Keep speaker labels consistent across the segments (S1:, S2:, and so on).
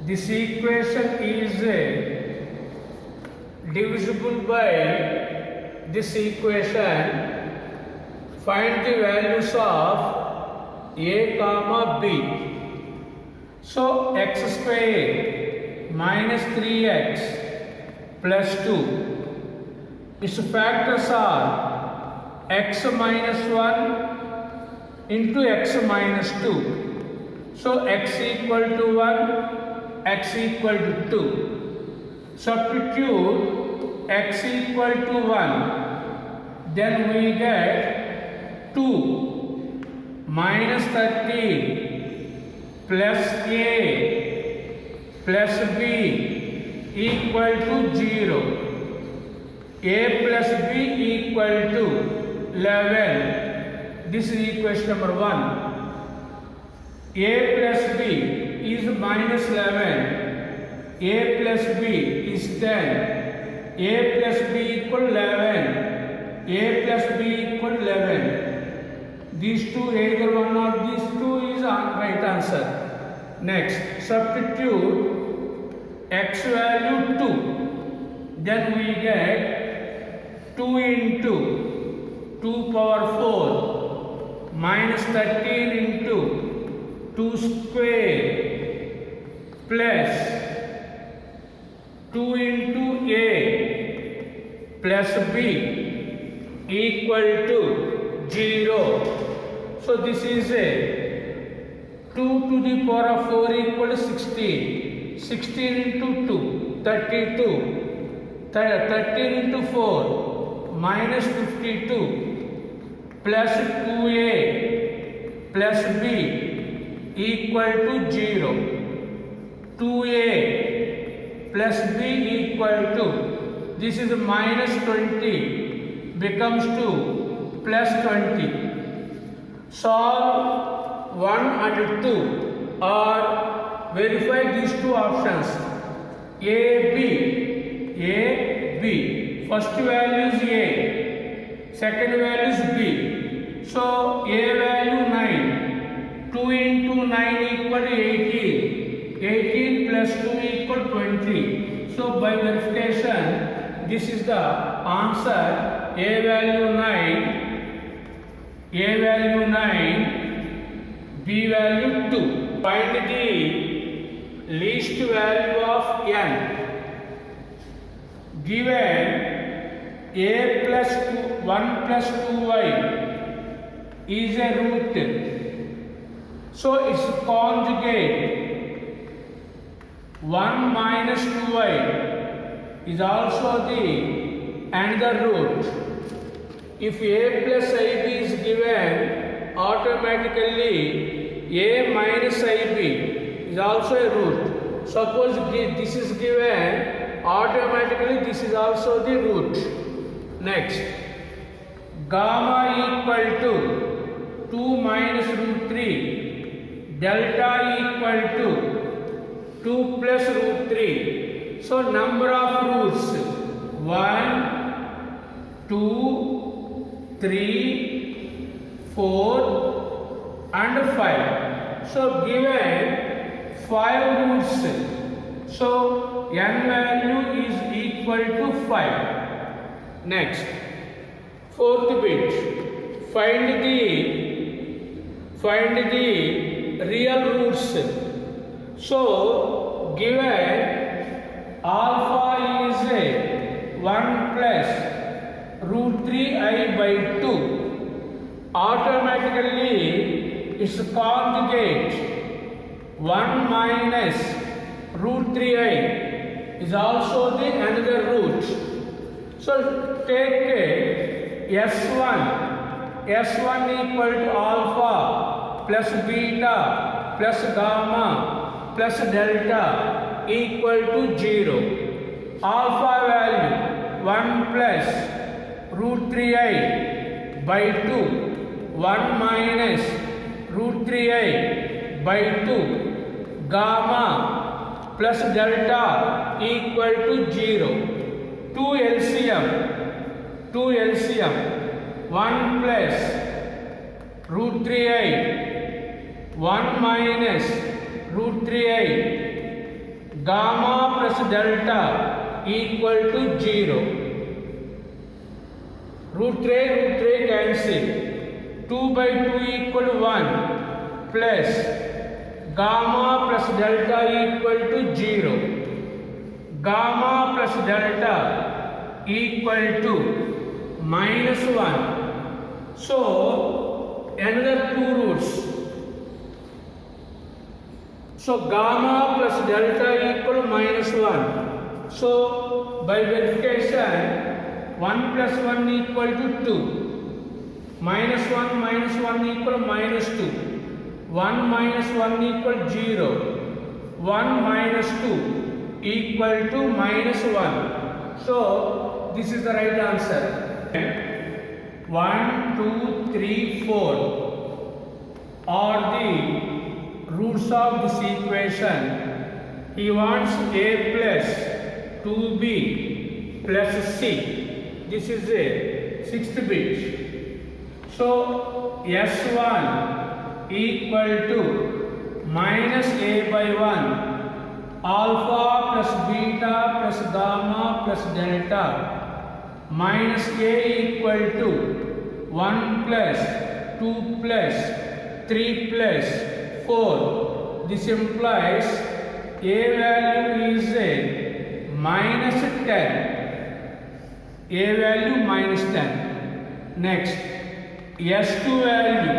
S1: This equation is divisible by this equation. Find the values of a comma b. So x square minus 3x plus 2. Its factors are x minus 1 into x minus 2. So x equal to 1, x equal to 2. Substitute x equal to 1. Then we get 2 minus 13 plus a plus b equal to 0. A plus b equal to 11. This is equation number 1. A plus b is minus 11. A plus b is 10. A plus b equal 11. A plus b equal 11. These two, either one of these two is right answer. Next, substitute x value 2. Then we get 2 into 2 power 4 minus 13 into 2 square plus 2 into a plus b equal to 0. So this is a 2 to the power of 4 equal to 16. 16 into 2, 32. 13 into 4 minus 52 plus 2a plus b equal to 0. 2a plus b equal to, this is minus 20 becomes to plus 20. Solve 1 and 2 or verify these two options. A, B. First value is A, second value is B. So A value 9. 2 into 9 equal to 18. 18 plus 2 equal 20. So by verification, this is the answer. A value 9, B value 2. Find the least value of n. Given a plus 1 plus 2y is a root, so its conjugate 1 minus 2y is also the another root. If a plus ib is given, automatically a minus ib is also a root. Suppose this is given, automatically this is also the root. Next, gamma equal to 2 minus root 3, delta equal to 2 plus root 3. So number of roots 1, 2, 3, 4 and 5. So given 5 roots, so n value is equal to 5. Next, fourth bit, find the real roots. So given alpha is 1 plus root 3i by 2, automatically its conjugate 1 minus root 3i is also the another root. So take S1 equal to alpha plus beta plus gamma plus delta equal to 0. Alpha value 1 plus root 3i by 2, 1 minus root 3i by 2, gamma plus delta equal to 0. 2 LCM 1 plus root 3i 1 minus root 3i gamma plus delta equal to 0. Root 3 cancel. 2 by 2 equal to 1 plus gamma plus delta equal to 0. Gamma plus delta equal to minus 1. So another two roots. So gamma plus delta equal to minus 1. So by verification 1 plus 1 equal to 2. Minus 1 equal to minus 2. 1 minus 1 equal to 0. 1 minus 2 equal to minus 1. So this is the right answer. 1, 2, 3, 4 are the roots of this equation. He wants a plus 2b plus c. This is a sixth bit. So S1 equal to minus a by 1 alpha plus beta plus gamma plus delta minus a equal to 1 plus 2 plus 3 plus 4. This implies a value is a minus 10. A value minus 10. Next, S2 value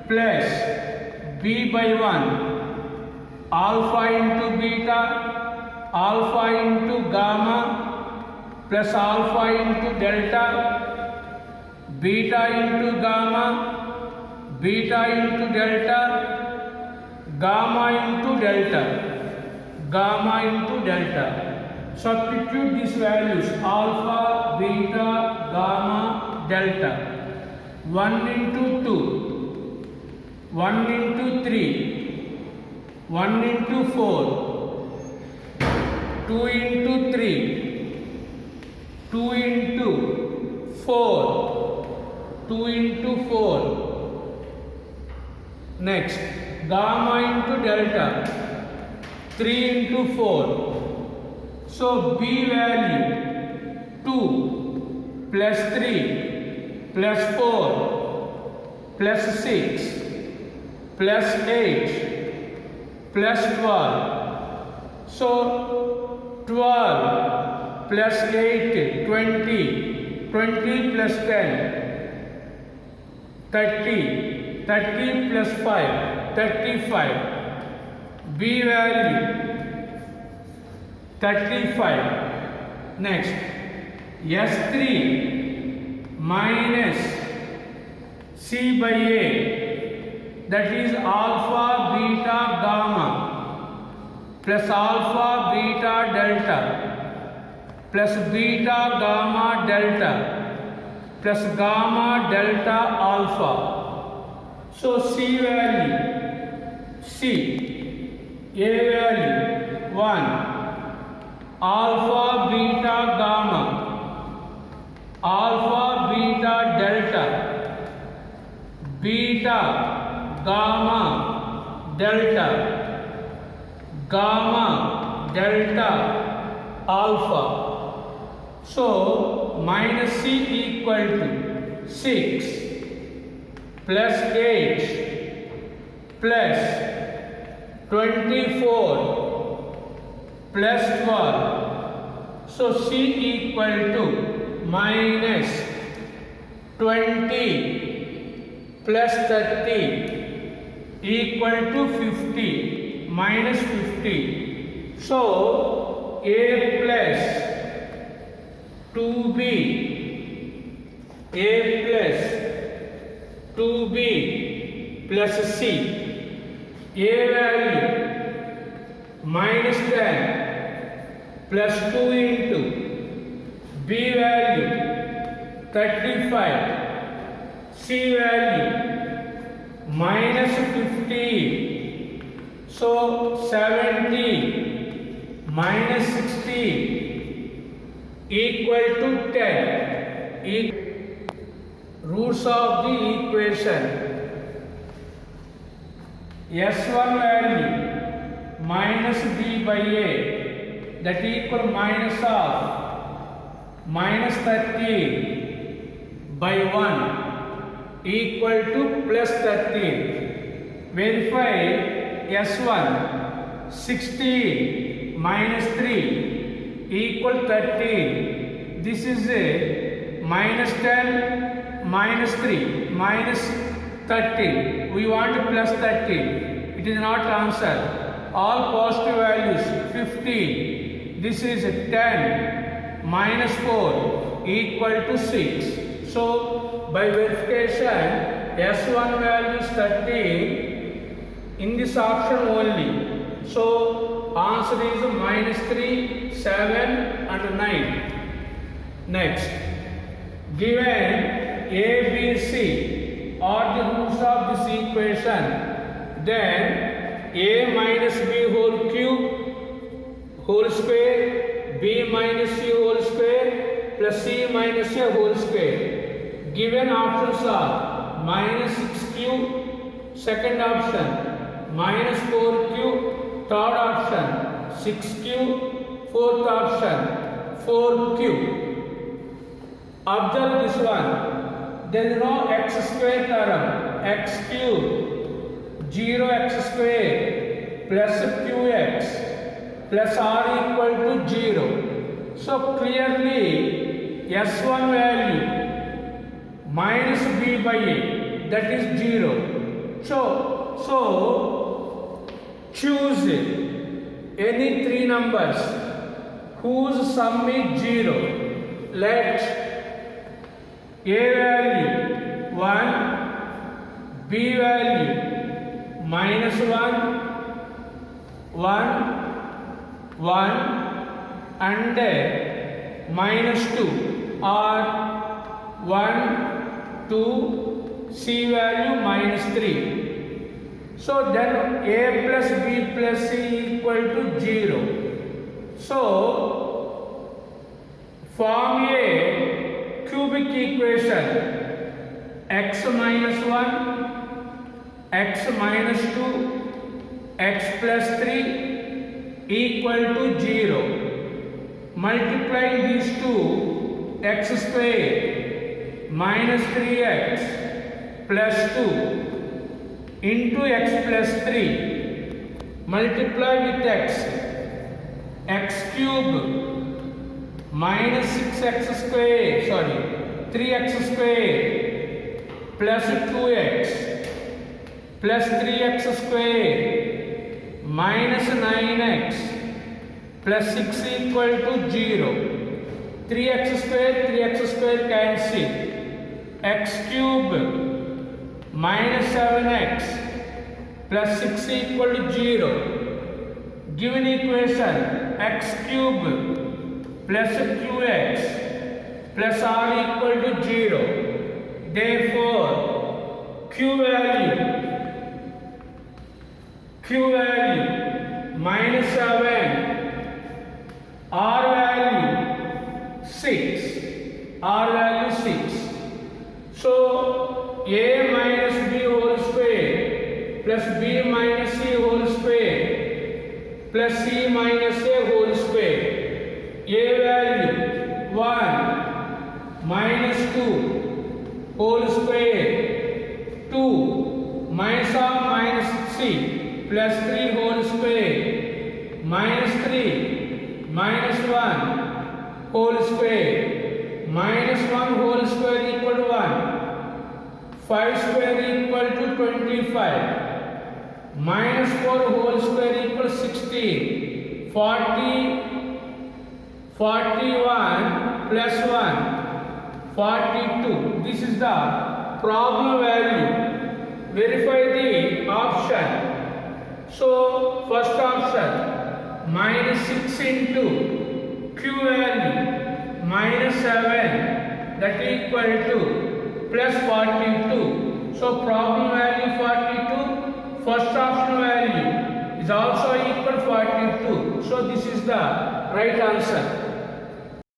S1: plus b by 1 alpha into beta alpha into gamma plus alpha into delta beta into gamma beta into delta gamma into delta gamma into delta. Substitute these values alpha beta gamma delta. 1 into 2 1 into 3 1 into 4 2 into 3 2 into 4 2 into 4. Next, gamma into delta 3 into 4. So b value 2 plus 3 plus 4 plus 6 plus 8 plus 12. So 12 plus 8 20 20 plus 10 30 30 plus 5 35. B value 35. Next, S3 minus C by A, that is alpha beta gamma plus alpha beta delta plus beta gamma delta plus gamma delta alpha. So C value C, A value 1 alpha beta gamma alpha beta delta beta gamma delta gamma delta alpha. So minus C equal to 6 plus 8 plus 24 plus 12. So C equal to minus 20 plus 30 equal to 50 minus 50. So A plus 2B A plus 2B plus C. A value minus 10 plus 2 into B value 35. C value minus 50. So 70 minus 60 equal to 10. Roots of the equation. S1 value minus b by a, that equal minus of minus 13 by 1 equal to plus 13. Verify S1 16 minus 3 equal 13. This is a minus 10 minus 3 minus 13. We want plus 13. It is not answer. All positive values 15. This is 10 minus 4 equal to 6. So by verification S1 value is 13 in this option only. So answer is minus 3, 7 and 9. Next, given A, B, C are the roots of this equation, then A minus B whole cube whole square, B minus C whole square plus C minus A whole square. Given options are minus 6 cube, second option minus 4 cube, third option 6 cube, fourth option 4 cube. Observe this one. There is no x square term. X cube 0x square plus qx plus r equal to 0. So clearly S1 value minus b by a, that is 0. So choose any three numbers whose sum is 0. Let A value 1, B value minus 1, 1, 1 and minus 2 or 1, 2, C value minus 3. So then A plus B plus C equal to 0. So form a cubic equation x minus 1, x minus 2, x plus 3 equal to 0. Multiply these two, x square minus 3x plus 2 into x plus 3. Multiply with x cube minus 6x square, 3x square plus 2x plus 3x square minus 9x plus 6 equal to 0. 3x square cancel. X cube minus 7x plus 6 equal to 0. Given equation x cube plus qx plus r equal to 0. Therefore q value minus 7, r value 6. So a minus b whole square plus b minus c whole square plus c minus a whole square. A value 1 minus 2 whole square, 2 minus of minus c plus 3 whole square minus 3 minus 1 whole square minus 1 whole square equal to 1. 5 square equal to 25. Minus 4 whole square equal 16. 41 plus 1. 42. This is the problem value. Verify the option. So first option minus 6 into q value minus 7, that equal to plus 42. So problem value 42, first option value is also equal 42. So this is the right answer.